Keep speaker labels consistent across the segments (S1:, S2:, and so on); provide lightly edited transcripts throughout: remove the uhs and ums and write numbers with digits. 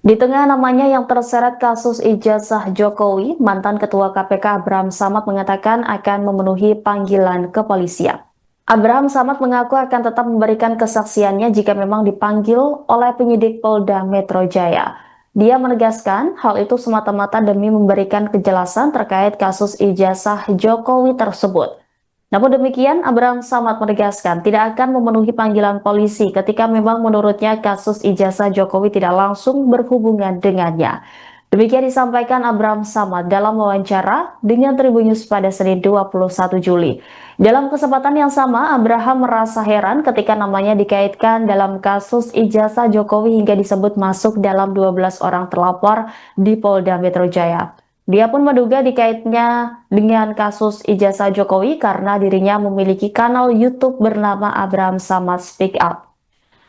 S1: Di tengah namanya yang terseret kasus ijazah Jokowi, mantan Ketua KPK Abraham Samad mengatakan akan memenuhi panggilan kepolisian. Abraham Samad mengaku akan tetap memberikan kesaksiannya jika memang dipanggil oleh penyidik Polda Metro Jaya. Dia menegaskan hal itu semata-mata demi memberikan kejelasan terkait kasus ijazah Jokowi tersebut. Namun demikian, Abraham Samad menegaskan tidak akan memenuhi panggilan polisi ketika memang menurutnya kasus ijazah Jokowi tidak langsung berhubungan dengannya. Demikian disampaikan Abraham Samad dalam wawancara dengan Tribun News pada Senin 21 Juli. Dalam kesempatan yang sama, Abraham merasa heran ketika namanya dikaitkan dalam kasus ijazah Jokowi hingga disebut masuk dalam 12 orang terlapor di Polda Metro Jaya. Dia pun menduga dikaitnya dengan kasus ijazah Jokowi karena dirinya memiliki kanal YouTube bernama Abraham Samad Speak Up.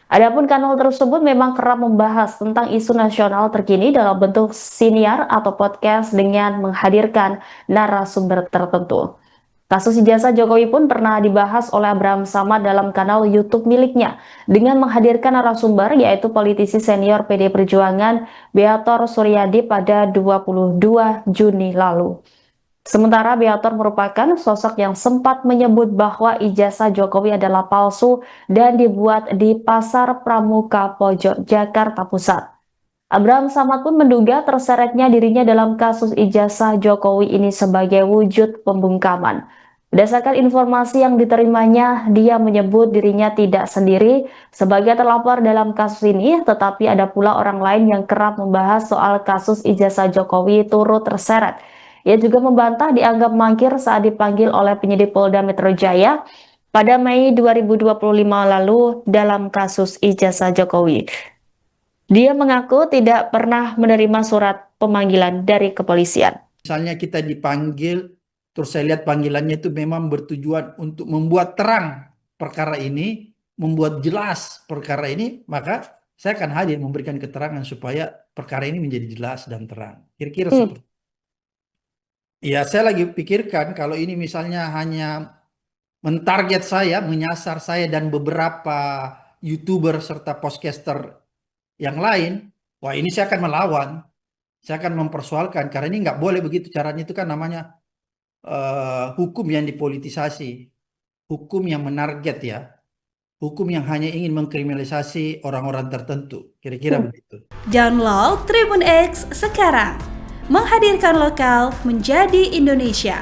S1: Adapun kanal tersebut memang kerap membahas tentang isu nasional terkini dalam bentuk siniar atau podcast dengan menghadirkan narasumber tertentu. Kasus ijazah Jokowi pun pernah dibahas oleh Abraham Samad dalam kanal YouTube miliknya dengan menghadirkan narasumber yaitu politisi senior PD Perjuangan Beator Suryadi pada 22 Juni lalu. Sementara Beator merupakan sosok yang sempat menyebut bahwa ijazah Jokowi adalah palsu dan dibuat di Pasar Pramuka Pojok, Jakarta Pusat. Abraham Samad pun menduga terseretnya dirinya dalam kasus ijazah Jokowi ini sebagai wujud pembungkaman. Berdasarkan informasi yang diterimanya, dia menyebut dirinya tidak sendiri sebagai terlapor dalam kasus ini, tetapi ada pula orang lain yang kerap membahas soal kasus ijazah Jokowi turut terseret. Ia juga membantah dianggap mangkir saat dipanggil oleh penyidik Polda Metro Jaya pada Mei 2025 lalu dalam kasus ijazah Jokowi. Dia mengaku tidak pernah menerima surat pemanggilan dari kepolisian.
S2: Misalnya kita dipanggil, terus saya lihat panggilannya itu memang bertujuan untuk membuat terang perkara ini, membuat jelas perkara ini, maka saya akan hadir memberikan keterangan supaya perkara ini menjadi jelas dan terang. Kira-kira seperti ya, saya lagi pikirkan kalau ini misalnya hanya mentarget saya, menyasar saya dan beberapa YouTuber serta podcaster yang lain, wah ini saya akan melawan. Saya akan mempersoalkan karena ini nggak boleh begitu caranya, itu kan namanya hukum yang dipolitisasi, hukum yang menarget ya, hukum yang hanya ingin mengkriminalisasi orang-orang tertentu. Kira-kira begitu.
S3: Download Tribun X sekarang, menghadirkan lokal menjadi Indonesia.